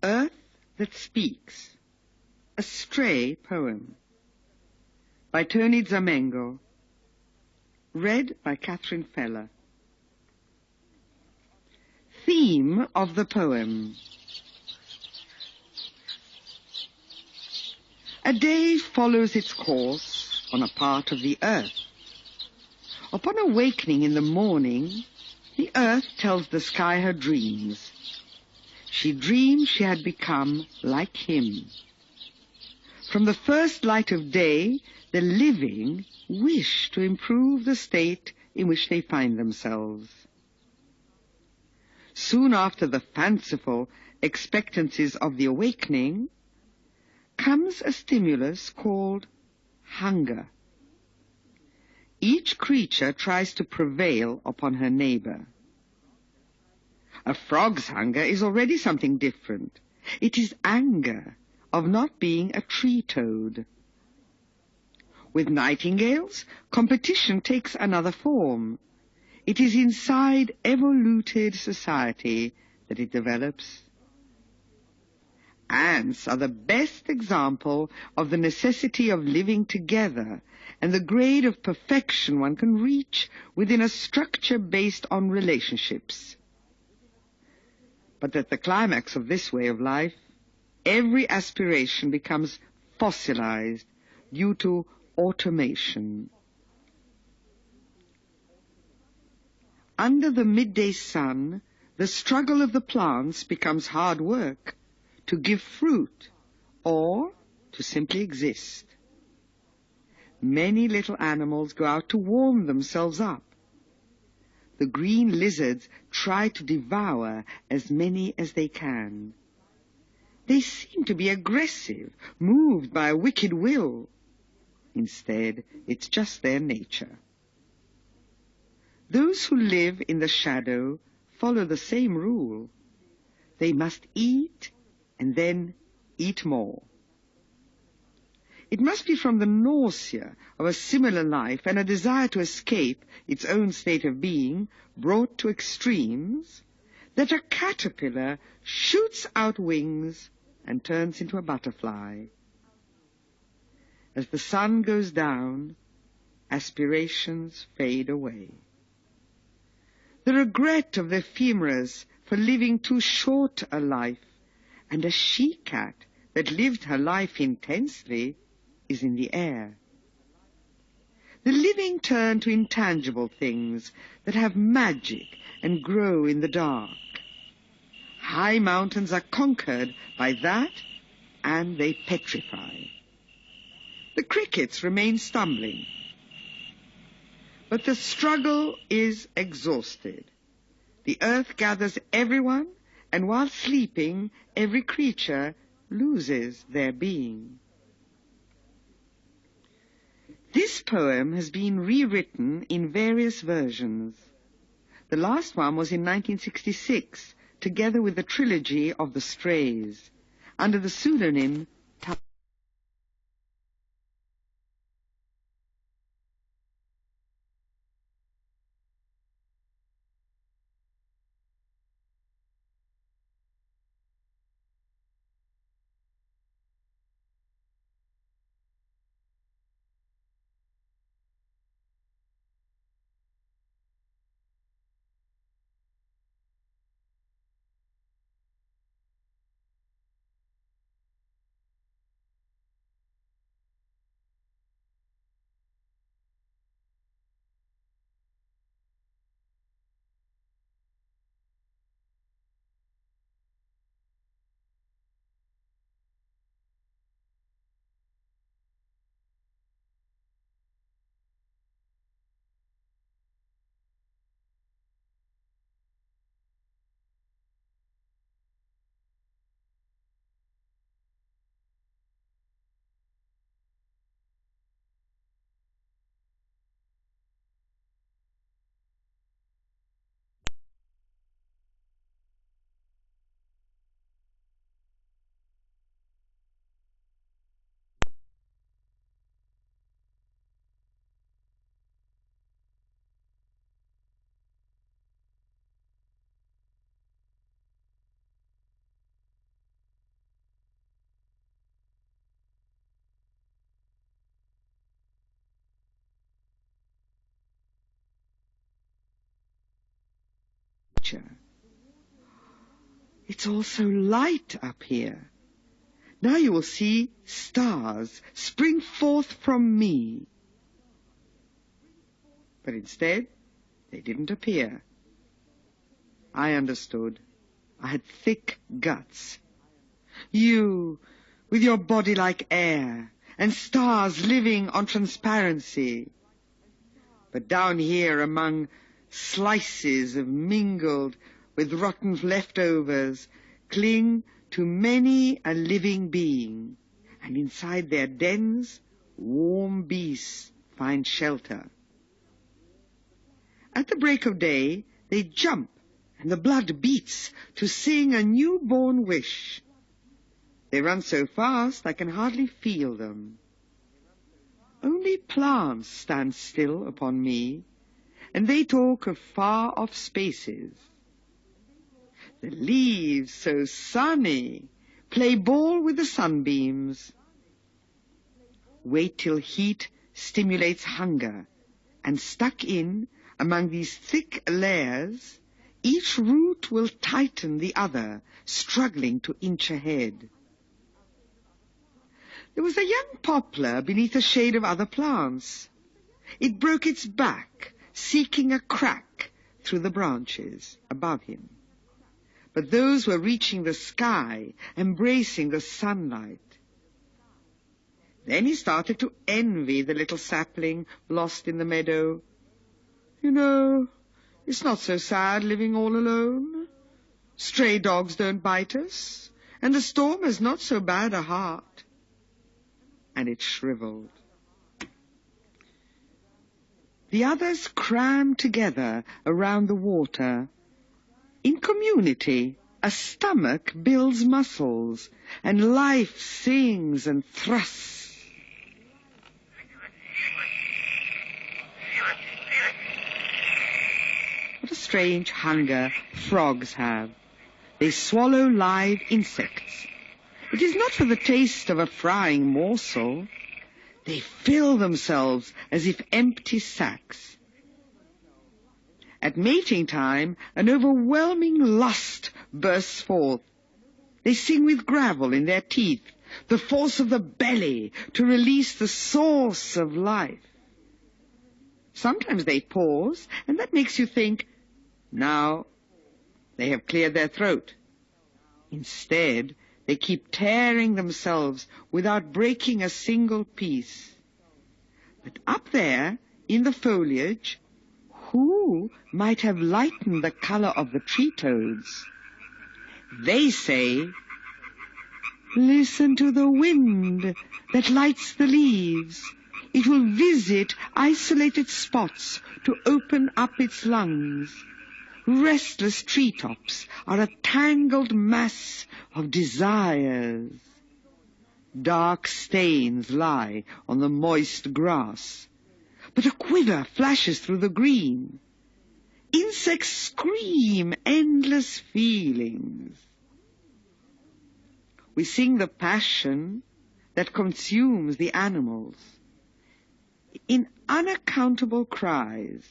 Earth That Speaks, a Stray Poem, by Toni Zamengo, read by Catherine Feller. Theme of the poem. A day follows its course on a part of the earth. Upon awakening in the morning, the earth tells the sky her dreams. She dreamed she had become like him. From the first light of day, the living wish to improve the state in which they find themselves. Soon after the fanciful expectancies of the awakening, comes a stimulus called hunger. Each creature tries to prevail upon her neighbor. A frog's hunger is already something different. It is anger of not being a tree toad. With nightingales, competition takes another form. It is inside evoluted society that it develops. Ants are the best example of the necessity of living together and the grade of perfection one can reach within a structure based on relationships. But at the climax of this way of life, every aspiration becomes fossilized due to automation. Under the midday sun, the struggle of the plants becomes hard work to give fruit or to simply exist. Many little animals go out to warm themselves up. The green lizards try to devour as many as they can. They seem to be aggressive, moved by a wicked will. Instead, it's just their nature. Those who live in the shadow follow the same rule. They must eat and then eat more. It must be from the nausea of a similar life and a desire to escape its own state of being, brought to extremes, that a caterpillar shoots out wings and turns into a butterfly. As the sun goes down, aspirations fade away. The regret of the ephemeras for living too short a life, and a she-cat that lived her life intensely, is in the air. The living turn to intangible things that have magic and grow in the dark. High mountains are conquered by that, and they petrify. The crickets remain stumbling. But the struggle is exhausted. The earth gathers everyone, and while sleeping, every creature loses their being. This poem has been rewritten in various versions. The last one was in 1966, together with the trilogy of The Strays, under the pseudonym nature. It's all so light up here. Now you will see stars spring forth from me. But instead, they didn't appear. I understood. I had thick guts. You, with your body like air, and stars living on transparency. But down here among slices of mingled with rotten leftovers cling to many a living being, and inside their dens warm beasts find shelter. At the break of day they jump, and the blood beats to sing a newborn wish. They run so fast I can hardly feel them. Only plants stand still upon me, and they talk of far-off spaces. The leaves, so sunny, play ball with the sunbeams. Wait till heat stimulates hunger, and stuck in among these thick layers, each root will tighten the other, struggling to inch ahead. There was a young poplar beneath the shade of other plants. It broke its back, seeking a crack through the branches above him. But those were reaching the sky, embracing the sunlight. Then he started to envy the little sapling lost in the meadow. You know, it's not so sad living all alone. Stray dogs don't bite us, and the storm has not so bad a heart. And it shriveled. The others crammed together around the water. In community, a stomach builds muscles, and life sings and thrusts. What a strange hunger frogs have. They swallow live insects. It is not for the taste of a frying morsel. They fill themselves as if empty sacks. At mating time, an overwhelming lust bursts forth. They sing with gravel in their teeth, the force of the belly to release the source of life. Sometimes they pause, and that makes you think, now they have cleared their throat. Instead, they keep tearing themselves without breaking a single piece. But up there, in the foliage, who might have lightened the color of the tree toads? They say, listen to the wind that lights the leaves. It will visit isolated spots to open up its lungs. Restless treetops are a tangled mass of desires. Dark stains lie on the moist grass, but a quiver flashes through the green. Insects scream endless feelings. We sing the passion that consumes the animals. In unaccountable cries,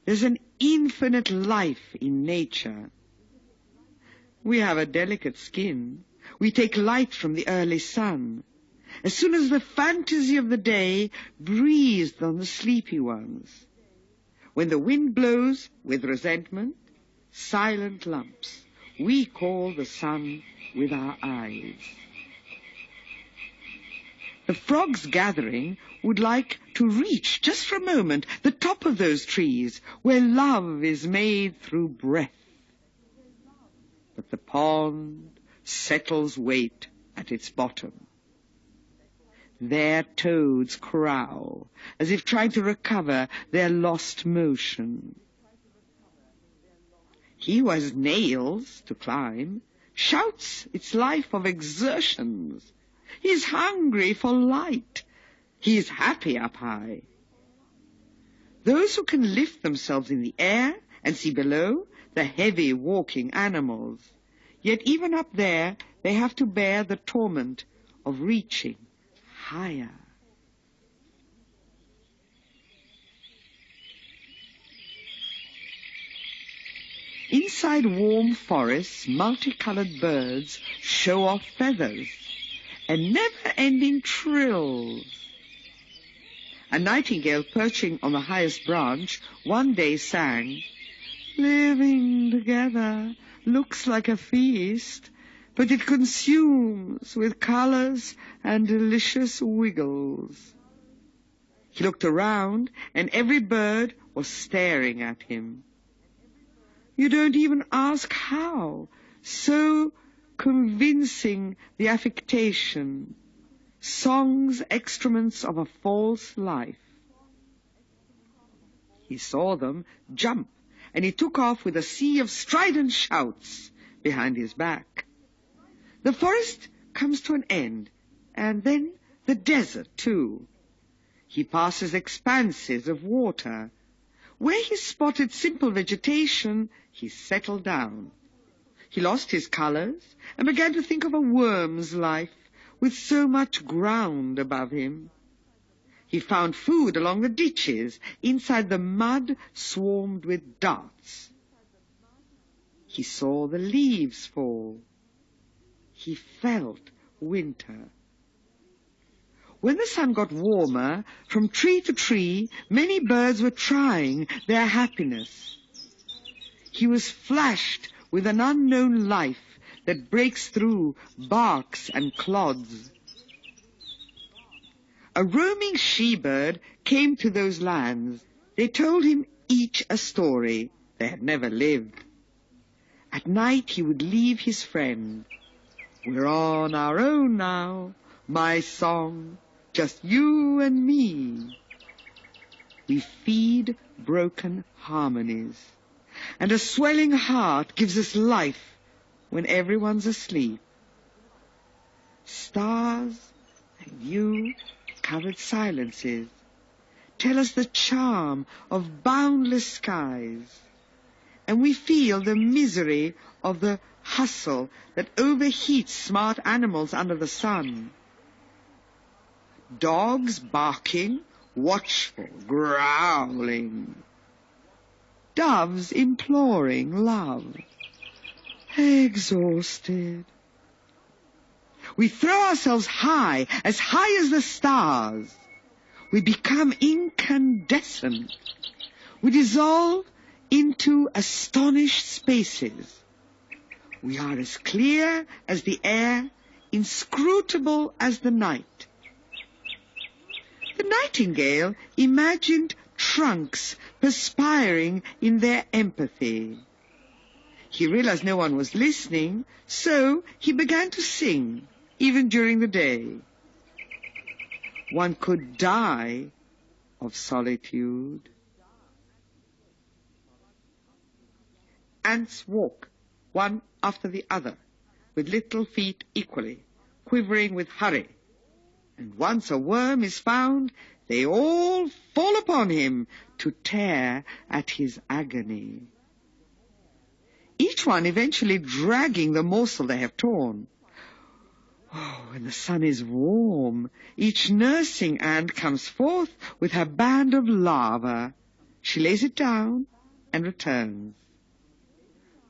there's an infinite life in nature. We have a delicate skin. We take light from the early sun. As soon as the fantasy of the day breathed on the sleepy ones. When the wind blows with resentment, silent lumps, we call the sun with our eyes. The frogs gathering would like to reach, just for a moment, the top of those trees where love is made through breath. But the pond settles weight at its bottom. There toads crowl, as if trying to recover their lost motion. He who has nails to climb shouts its life of exertions. He is hungry for light. He is happy up high. Those who can lift themselves in the air and see below the heavy walking animals, yet even up there they have to bear the torment of reaching higher. Inside warm forests, multicolored birds show off feathers and never-ending trills. A nightingale perching on the highest branch one day sang, "Living together looks like a feast, but it consumes with colors and delicious wiggles." He looked around, and every bird was staring at him. You don't even ask how, so convincing the affectation, song's excrements of a false life. He saw them jump, and he took off with a sea of strident shouts behind his back. The forest comes to an end, and then the desert too. He passes expanses of water. Where he spotted simple vegetation, he settled down. He lost his colors and began to think of a worm's life with so much ground above him. He found food along the ditches. Inside the mud swarmed with darts. He saw the leaves fall. He felt winter. When the sun got warmer, from tree to tree, many birds were trying their happiness. He was flashed with an unknown life that breaks through barks and clods. A roaming she-bird came to those lands. They told him each a story they had never lived. At night he would leave his friend. "We're on our own now, my song, just you and me." We feed broken harmonies, and a swelling heart gives us life when everyone's asleep. Stars and you-covered silences tell us the charm of boundless skies, and we feel the misery of the hustle that overheats smart animals under the sun. Dogs barking, watchful, growling. Doves imploring love. Exhausted. We throw ourselves high as the stars. We become incandescent. We dissolve into astonished spaces. We are as clear as the air, inscrutable as the night. The nightingale imagined trunks perspiring in their empathy. He realized no one was listening, so he began to sing, even during the day. One could die of solitude. Ants walk, one after the other, with little feet equally, quivering with hurry. And once a worm is found, they all fall upon him to tear at his agony. Each one eventually dragging the morsel they have torn. Oh, when the sun is warm, each nursing ant comes forth with her band of larvae. She lays it down and returns.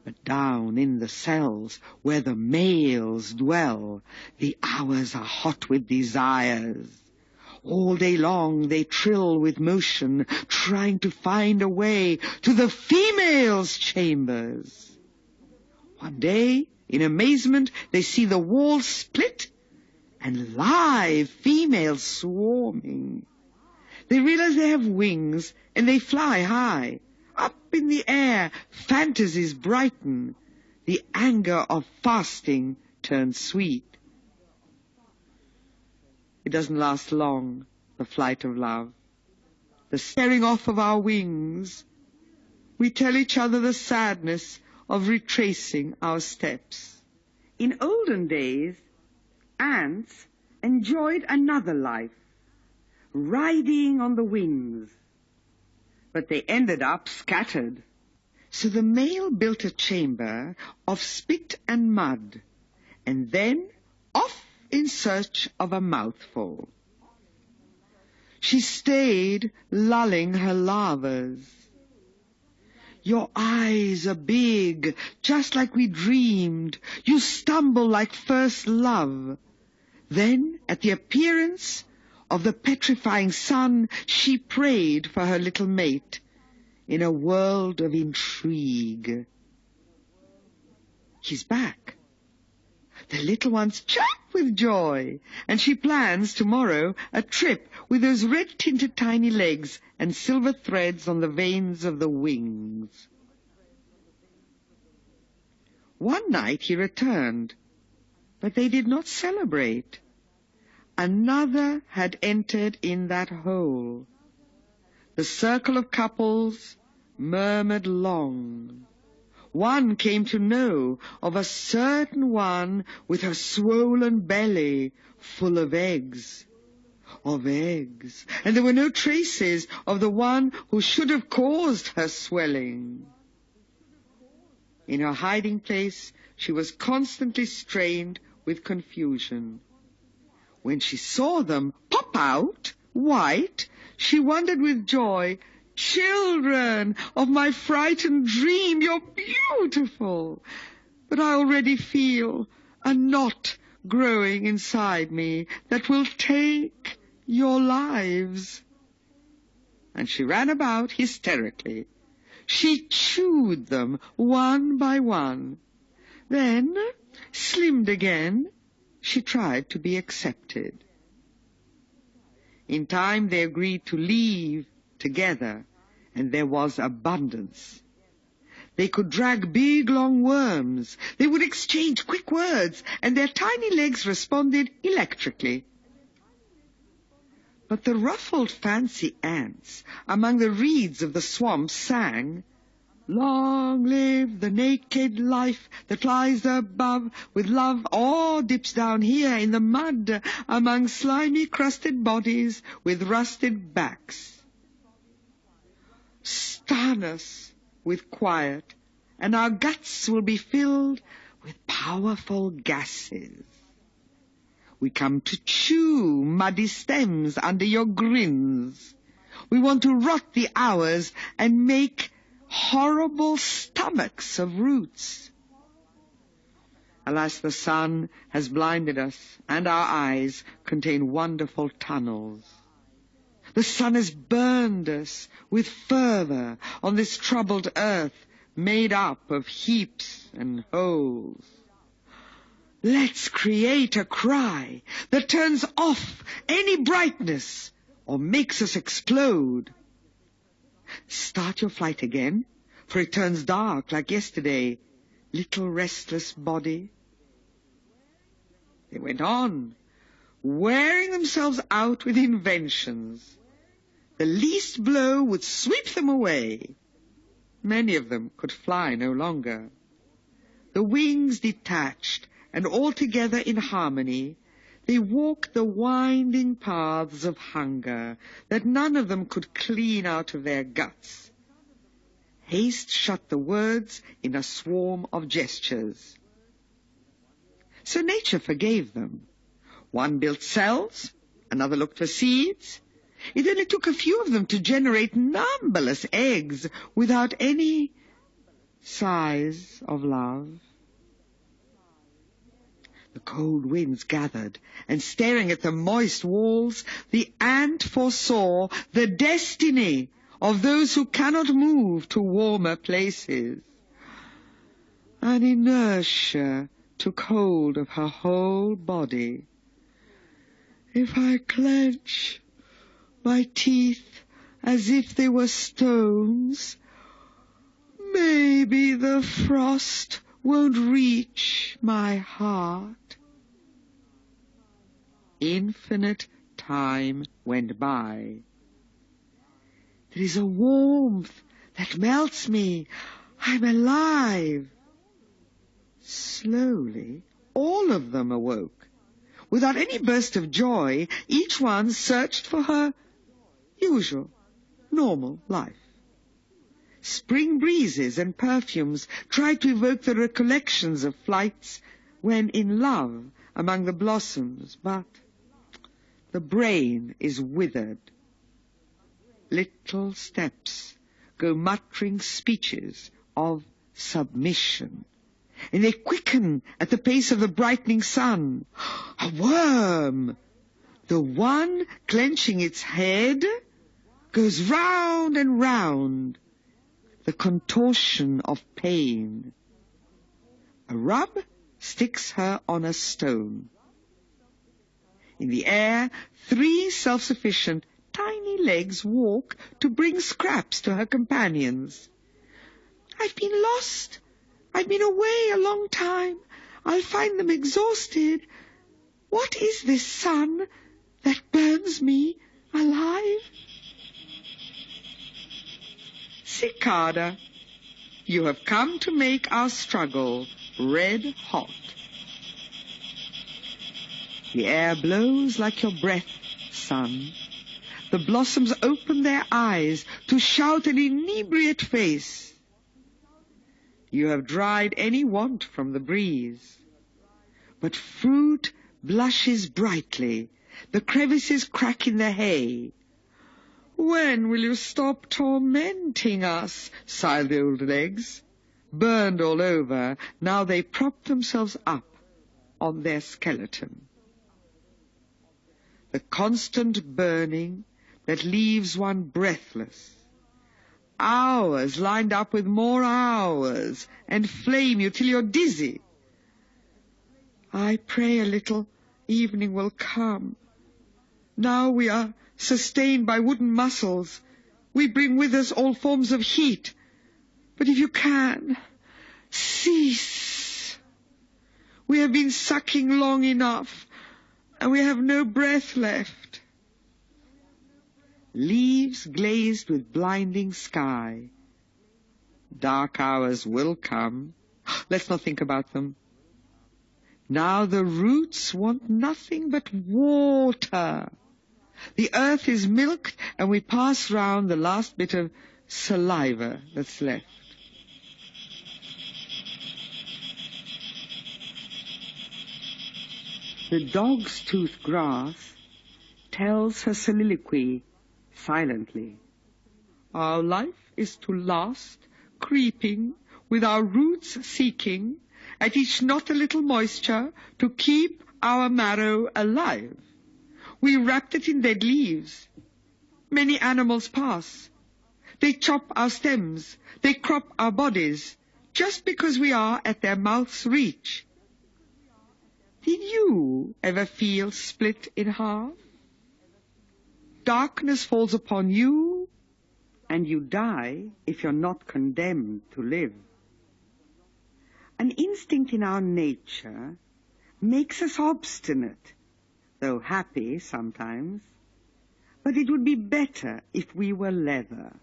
But down in the cells where the males dwell, the hours are hot with desires. All day long they trill with motion, trying to find a way to the females' chambers. One day, in amazement, they see the walls split and live females swarming. They realize they have wings and they fly high. Up in the air, fantasies brighten. The anger of fasting turns sweet. It doesn't last long, the flight of love. The tearing off of our wings. We tell each other the sadness of retracing our steps. In olden days, ants enjoyed another life, riding on the winds. But they ended up scattered. So the male built a chamber of spit and mud, and then off in search of a mouthful. She stayed lulling her larvas. Your eyes are big, just like we dreamed. You stumble like first love. Then, at the appearance of the petrifying sun, she prayed for her little mate in a world of intrigue. He's back. The little ones jump with joy, and she plans tomorrow a trip with those red-tinted tiny legs and silver threads on the veins of the wings. One night he returned, but they did not celebrate. Another had entered in that hole. The circle of couples murmured long. One came to know of a certain one with her swollen belly full of eggs, and there were no traces of the one who should have caused her swelling. In her hiding place, she was constantly strained with confusion. When she saw them pop out, white, she wondered with joy, "Children of my frightened dream, you're beautiful! But I already feel a knot growing inside me that will take your lives." And she ran about hysterically. She chewed them one by one. Then, slimmed again, she tried to be accepted. In time they agreed to leave together, and there was abundance. They could drag big, long worms. They would exchange quick words, and their tiny legs responded electrically. But the ruffled fancy ants among the reeds of the swamp sang, "Long live the naked life that lies above, with love all dips down here in the mud, among slimy crusted bodies with rusted backs. Stun us with quiet, and our guts will be filled with powerful gases. We come to chew muddy stems under your grins. We want to rot the hours and make horrible stomachs of roots." Alas, the sun has blinded us, and our eyes contain wonderful tunnels. The sun has burned us with fervor on this troubled earth made up of heaps and holes. Let's create a cry that turns off any brightness or makes us explode. Start your flight again, for it turns dark like yesterday, little restless body. They went on, wearing themselves out with inventions. The least blow would sweep them away. Many of them could fly no longer. The wings detached, and altogether in harmony, they walked the winding paths of hunger that none of them could clean out of their guts. Haste shut the words in a swarm of gestures. So nature forgave them. One built cells, another looked for seeds. It only took a few of them to generate numberless eggs without any sighs of love. The cold winds gathered, and staring at the moist walls, the ant foresaw the destiny of those who cannot move to warmer places. An inertia took hold of her whole body. If I clench my teeth as if they were stones, maybe the frost won't reach my heart. Infinite time went by. There is a warmth that melts me. I'm alive. Slowly, all of them awoke. Without any burst of joy, each one searched for her usual, normal life. Spring breezes and perfumes tried to evoke the recollections of flights when in love among the blossoms, but the brain is withered. Little steps go muttering speeches of submission, and they quicken at the pace of the brightening sun. A worm! The one clenching its head goes round and round, the contortion of pain. A rub sticks her on a stone. In the air, 3 self-sufficient, tiny legs walk to bring scraps to her companions. I've been lost. I've been away a long time. I'll find them exhausted. What is this sun that burns me alive? Cicada, you have come to make our struggle red hot. The air blows like your breath, sun. The blossoms open their eyes to shout an inebriate face. You have dried any want from the breeze. But fruit blushes brightly. The crevices crack in the hay. When will you stop tormenting us? Sigh the old legs. Burned all over, now they prop themselves up on their skeleton. The constant burning that leaves one breathless. Hours lined up with more hours, and flame you till you're dizzy. I pray a little evening will come. Now we are sustained by wooden muscles. We bring with us all forms of heat. But if you can, cease. We have been sucking long enough, and we have no breath left. Leaves glazed with blinding sky. Dark hours will come. Let's not think about them. Now the roots want nothing but water. The earth is milked, and we pass round the last bit of saliva that's left. The dog's tooth grass tells her soliloquy silently. Our life is to last, creeping, with our roots seeking, at each knot a little moisture, to keep our marrow alive. We wrapped it in dead leaves. Many animals pass. They chop our stems, they crop our bodies, just because we are at their mouth's reach. Did you ever feel split in half? Darkness falls upon you, and you die if you're not condemned to live. An instinct in our nature makes us obstinate, though happy sometimes. But it would be better if we were leather.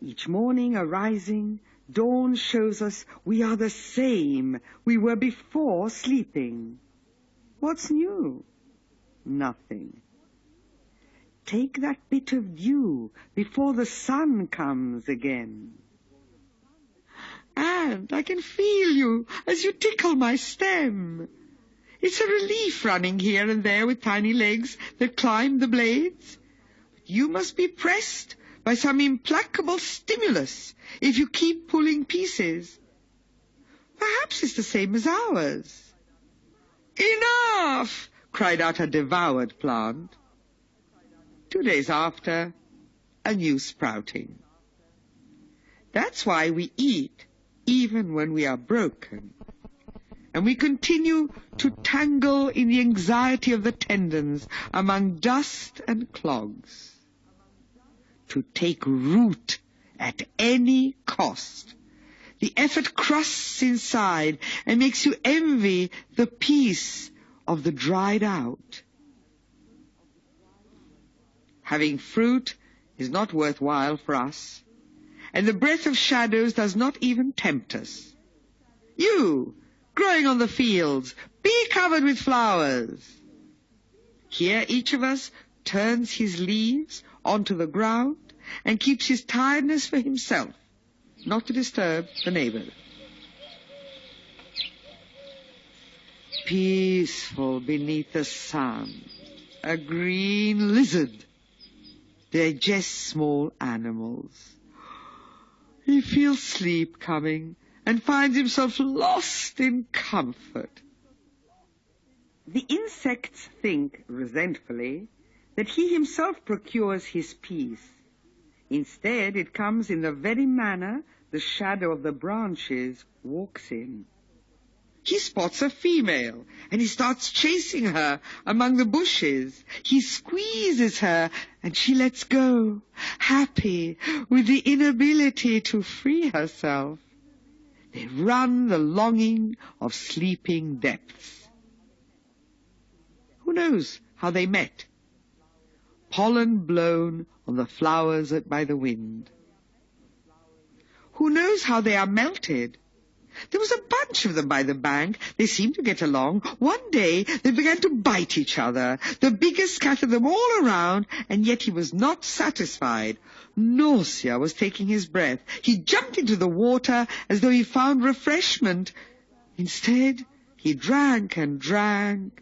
Each morning arising, dawn shows us we are the same we were before sleeping. What's new? Nothing. Take that bit of dew before the sun comes again. And I can feel you as you tickle my stem. It's a relief running here and there with tiny legs that climb the blades. You must be pressed by some implacable stimulus if you keep pulling pieces. Perhaps it's the same as ours. Enough! Cried out a devoured plant. 2 days after, a new sprouting. That's why we eat, even when we are broken. And we continue to tangle in the anxiety of the tendons among dust and clogs. To take root at any cost. The effort crusts inside and makes you envy the peace of the dried out. Having fruit is not worthwhile for us, and the breath of shadows does not even tempt us. You, growing on the fields, be covered with flowers. Here each of us turns his leaves onto the ground and keeps his tiredness for himself, not to disturb the neighbors. Peaceful beneath the sun, a green lizard They're just small animals. He feels sleep coming and finds himself lost in comfort. The insects think, resentfully, that he himself procures his peace. Instead, it comes in the very manner the shadow of the branches walks in. He spots a female, and he starts chasing her among the bushes. He squeezes her, and she lets go, happy with the inability to free herself. They run the longing of sleeping depths. Who knows how they met? Pollen blown on the flowers by the wind. Who knows how they are melted? There was a bunch of them by the bank. They seemed to get along. One day they began to bite each other. The biggest scattered them all around, and yet he was not satisfied. Nausea was taking his breath. He jumped into the water as though he found refreshment. Instead, he drank and drank.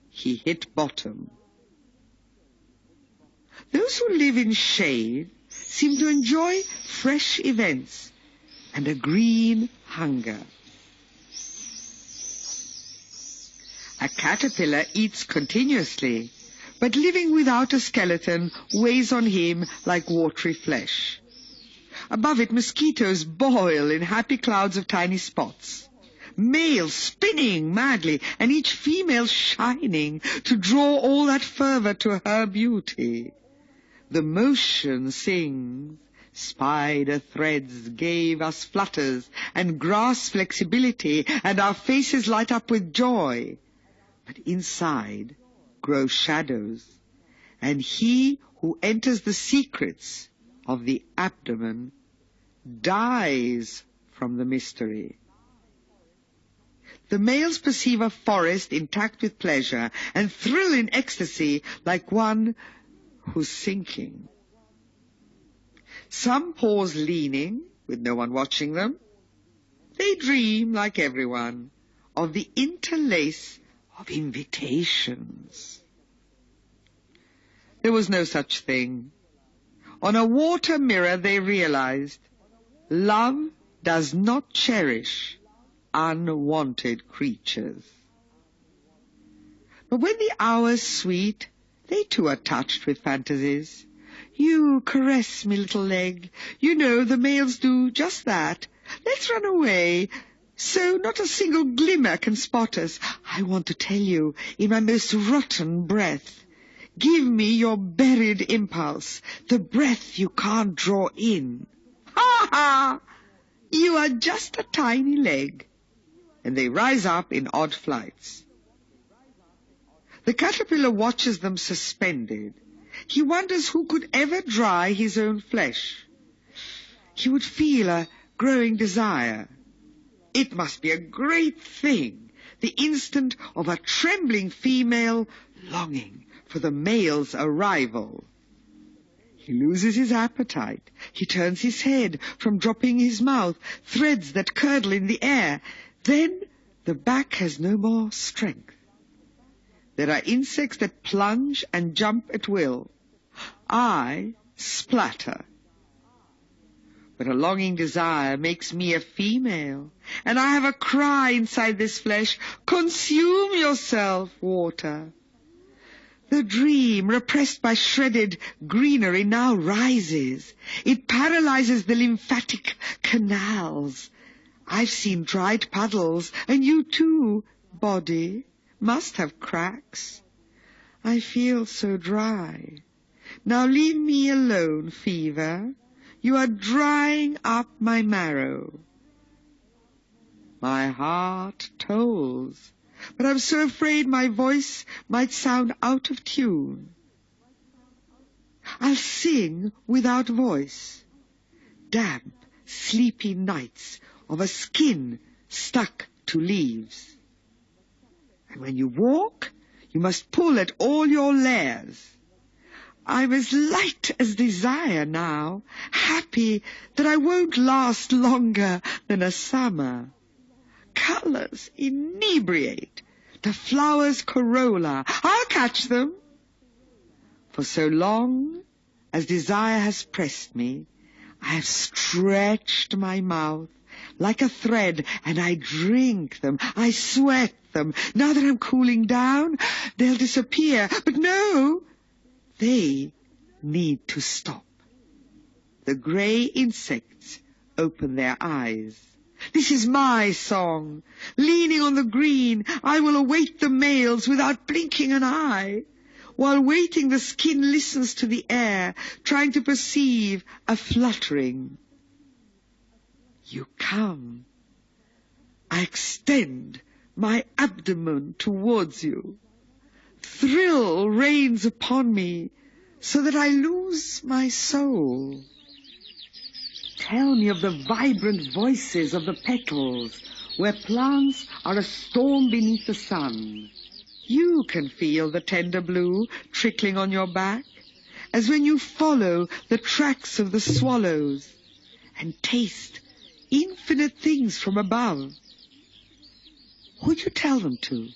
He hit bottom. Those who live in shade seem to enjoy fresh events and a green hunger. A caterpillar eats continuously, but living without a skeleton weighs on him like watery flesh. Above it, mosquitoes boil in happy clouds of tiny spots. Males spinning madly, and each female shining to draw all that fervor to her beauty. The motion sings. Spider threads gave us flutters and grass flexibility, and our faces light up with joy. But inside grow shadows, and he who enters the secrets of the abdomen dies from the mystery. The males perceive a forest intact with pleasure and thrill in ecstasy like one who's sinking. Some pause leaning, with no one watching them. They dream, like everyone, of the interlace of invitations. There was no such thing. On a water mirror they realized love does not cherish unwanted creatures. But when the hour's sweet, they too are touched with fantasies. You caress me, little leg. You know the males do just that. Let's run away, so not a single glimmer can spot us. I want to tell you in my most rotten breath. Give me your buried impulse, the breath you can't draw in. Ha ha! You are just a tiny leg. And they rise up in odd flights. The caterpillar watches them suspended. He wonders who could ever dry his own flesh. He would feel a growing desire. It must be a great thing, the instant of a trembling female longing for the male's arrival. He loses his appetite. He turns his head from dropping his mouth, threads that curdle in the air. Then the back has no more strength. There are insects that plunge and jump at will. I splatter. But a longing desire makes me a female, and I have a cry inside this flesh, consume yourself, water. The dream, repressed by shredded greenery, now rises. It paralyzes the lymphatic canals. I've seen dried puddles, and you too, body, must have cracks. I feel so dry. Now leave me alone, fever. You are drying up my marrow. My heart tolls, but I'm so afraid my voice might sound out of tune. I'll sing without voice. Damp, sleepy nights of a skin stuck to leaves. And when you walk, you must pull at all your layers. I'm as light as desire now, happy that I won't last longer than a summer. Colors inebriate, the flowers' corolla. I'll catch them. For so long as desire has pressed me, I have stretched my mouth like a thread, and I drink them, I sweat them. Now that I'm cooling down, they'll disappear. But no, they need to stop. The grey insects open their eyes. This is my song. Leaning on the green, I will await the males without blinking an eye. While waiting, the skin listens to the air, trying to perceive a fluttering. You come. I extend my abdomen towards you. Thrill reigns upon me, so that I lose my soul. Tell me of the vibrant voices of the petals, where plants are a storm beneath the sun. You can feel the tender blue trickling on your back, as when you follow the tracks of the swallows, and taste infinite things from above. Who'd you tell them to?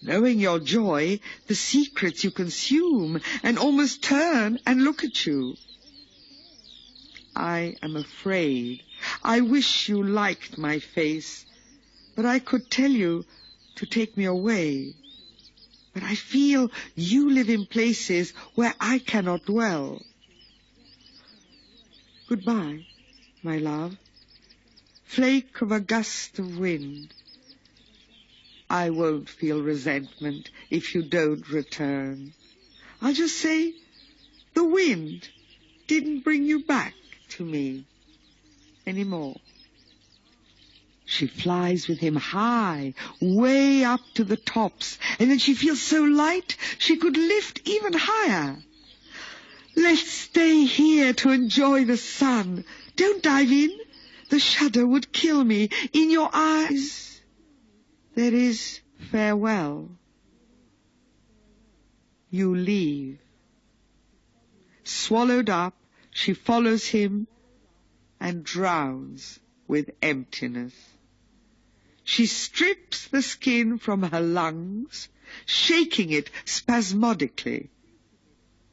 Knowing your joy, the secrets you consume, and almost turn and look at you. I am afraid. I wish you liked my face, but I could tell you to take me away. But I feel you live in places where I cannot dwell. Goodbye, my love. Flake of a gust of wind. I won't feel resentment if you don't return. I'll just say, the wind didn't bring you back to me anymore. She flies with him high, way up to the tops, and then she feels so light she could lift even higher. Let's stay here to enjoy the sun. Don't dive in. The shudder would kill me. In your eyes there is farewell. You leave. Swallowed up, she follows him and drowns with emptiness. She strips the skin from her lungs, shaking it spasmodically,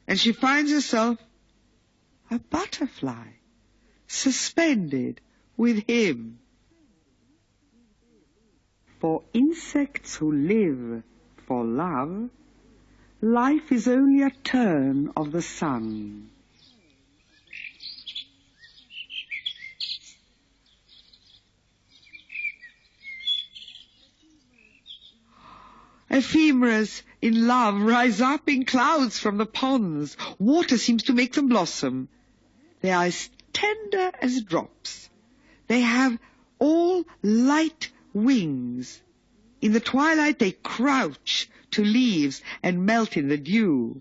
and she finds herself a butterfly, suspended with him. For insects who live for love, life is only a turn of the sun. Ephemeras in love rise up in clouds from the ponds. Water seems to make them blossom. They are as tender as drops. They have all light wings. In the twilight they crouch to leaves and melt in the dew.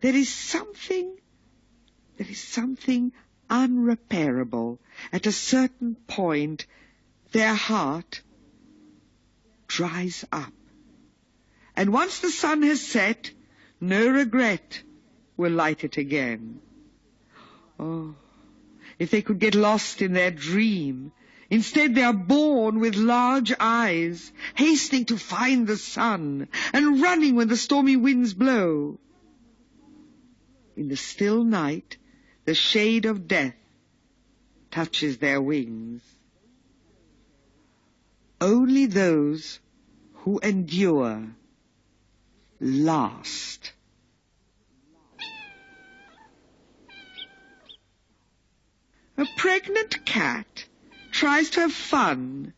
There is something unrepairable. At a certain point, their heart dries up. And once the sun has set, no regret will light it again. Oh, if they could get lost in their dream. Instead, they are born with large eyes, hastening to find the sun, and running when the stormy winds blow. In the still night, the shade of death touches their wings. Only those who endure last. A pregnant cat tries to have fun,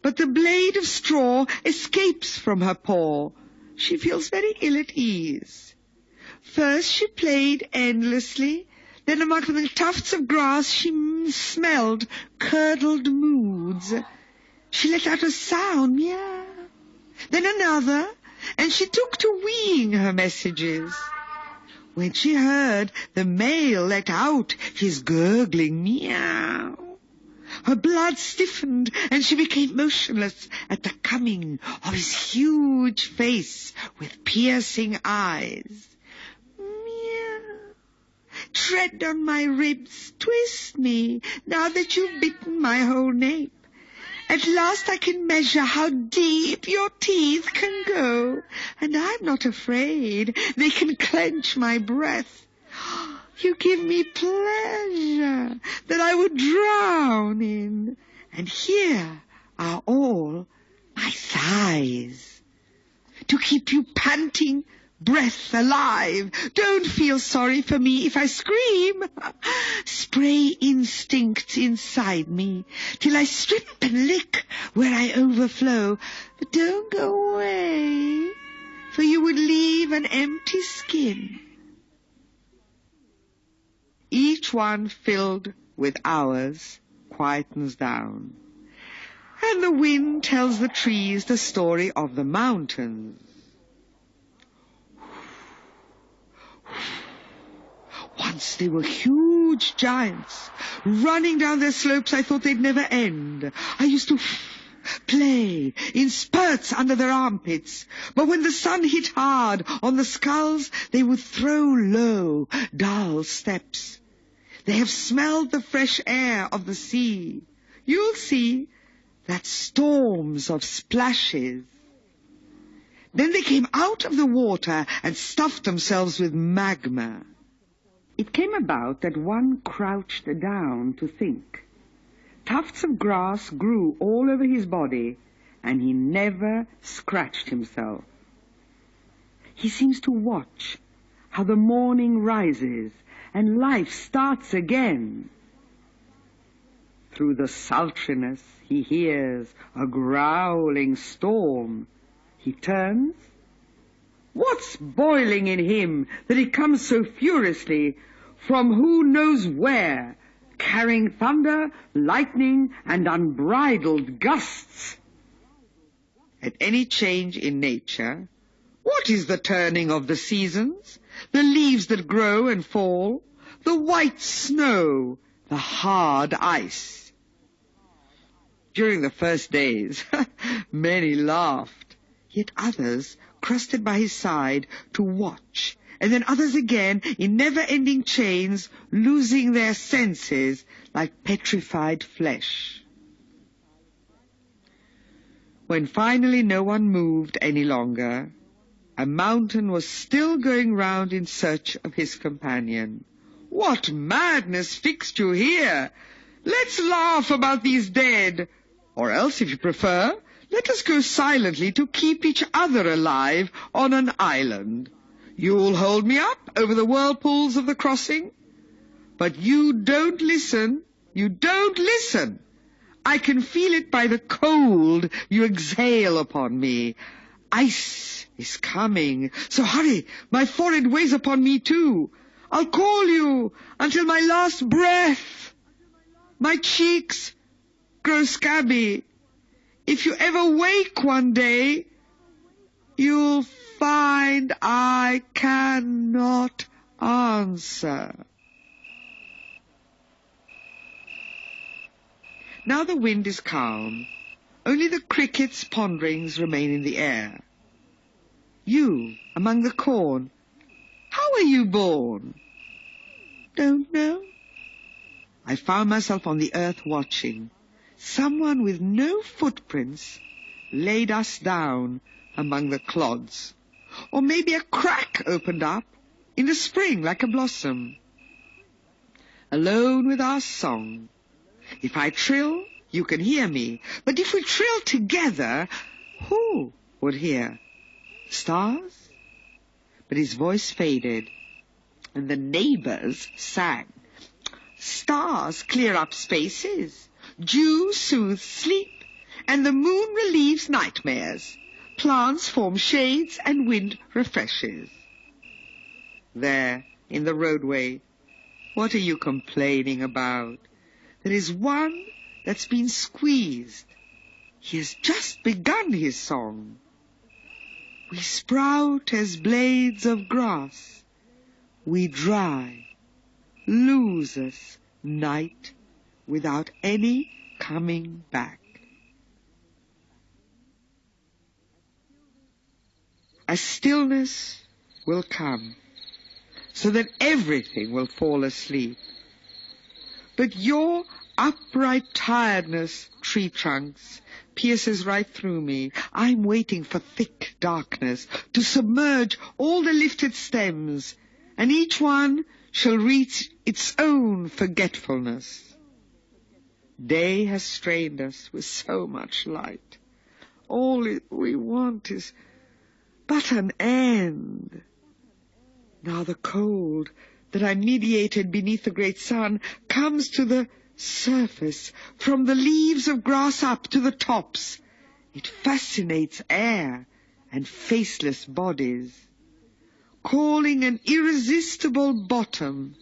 but the blade of straw escapes from her paw. She feels very ill at ease. First she played endlessly, then among the tufts of grass she smelled curdled moods. She let out a sound, meow, then another, and she took to weeing her messages. When she heard the male let out his gurgling meow, her blood stiffened and she became motionless at the coming of his huge face with piercing eyes. Meow. Tread on my ribs, twist me, now that you've bitten my whole nape. At last I can measure how deep your teeth can go, and I'm not afraid. They can clench my breath. You give me pleasure that I would drown in, and here are all my thighs. To keep you panting, breath alive. Don't feel sorry for me if I scream. Spray instinct inside me till I strip and lick where I overflow. But don't go away, for you would leave an empty skin. Each one filled with hours quietens down, and the wind tells the trees the story of the mountains. Once they were huge giants, running down their slopes. I thought they'd never end. I used to play in spurts under their armpits, but when the sun hit hard on the skulls, they would throw low, dull steps. They have smelled the fresh air of the sea. You'll see that storms of splashes. Then they came out of the water and stuffed themselves with magma. It came about that one crouched down to think. Tufts of grass grew all over his body, and he never scratched himself. He seems to watch how the morning rises and life starts again. Through the sultriness he hears a growling storm. He turns. What's boiling in him that it comes so furiously from who knows where, carrying thunder, lightning, and unbridled gusts? At any change in nature, what is the turning of the seasons, the leaves that grow and fall, the white snow, the hard ice? During the first days, many laughed, yet others crusted by his side to watch, and then others again in never-ending chains, losing their senses like petrified flesh. When finally no one moved any longer, a mountain was still going round in search of his companion. What madness fixed you here? Let's laugh about these dead, or else, if you prefer, let us go silently to keep each other alive on an island. You'll hold me up over the whirlpools of the crossing. But you don't listen. You don't listen. I can feel it by the cold you exhale upon me. Ice is coming, so hurry. My forehead weighs upon me too. I'll call you until my last breath. My cheeks grow scabby. If you ever wake one day, you'll find I cannot answer. Now the wind is calm. Only the crickets' ponderings remain in the air. You, among the corn, how were you born? Don't know. I found myself on the earth watching. Someone with no footprints laid us down among the clods. Or maybe a crack opened up in the spring like a blossom. Alone with our song. If I trill, you can hear me. But if we trill together, who would hear? Stars? But his voice faded, and the neighbors sang. Stars clear up spaces. Dew soothes sleep, and the moon relieves nightmares. Plants form shades, and wind refreshes. There, in the roadway, what are you complaining about? There is one that's been squeezed. He has just begun his song. We sprout as blades of grass. We dry, lose us night without any coming back. A stillness will come, so that everything will fall asleep. But your upright tiredness, tree trunks, pierces right through me. I'm waiting for thick darkness to submerge all the lifted stems, and each one shall reach its own forgetfulness. Day has strained us with so much light. All we want is but an end. Now the cold that I mediated beneath the great sun comes to the surface, from the leaves of grass up to the tops. It fascinates air and faceless bodies, calling an irresistible bottom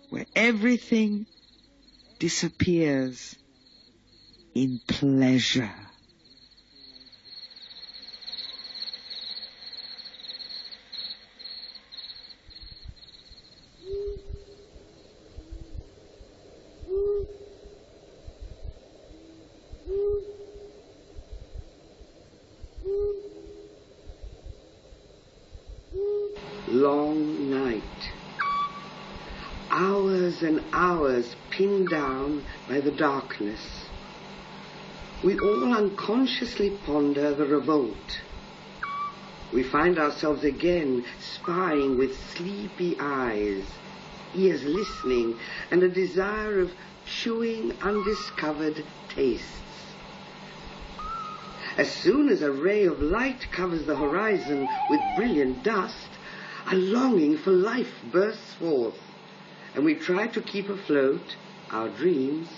where everything disappears in pleasure. Long night. Hours and hours pinned down by the darkness. We all unconsciously ponder the revolt. We find ourselves again spying with sleepy eyes, ears listening, and a desire of chewing undiscovered tastes. As soon as a ray of light covers the horizon with brilliant dust, a longing for life bursts forth, and we try to keep afloat our dreams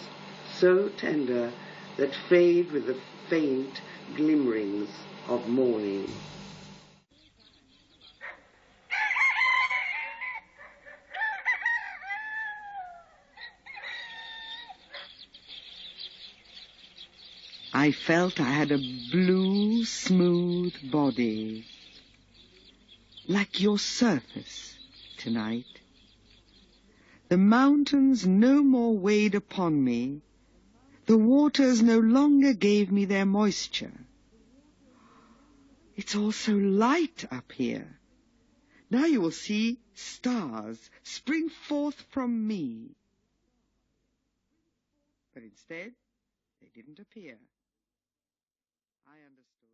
so tender that fade with the faint glimmerings of morning. I felt I had a blue, smooth body, like your surface tonight. The mountains no more weighed upon me. The waters no longer gave me their moisture. It's all so light up here. Now you will see stars spring forth from me. But instead, they didn't appear. I understood.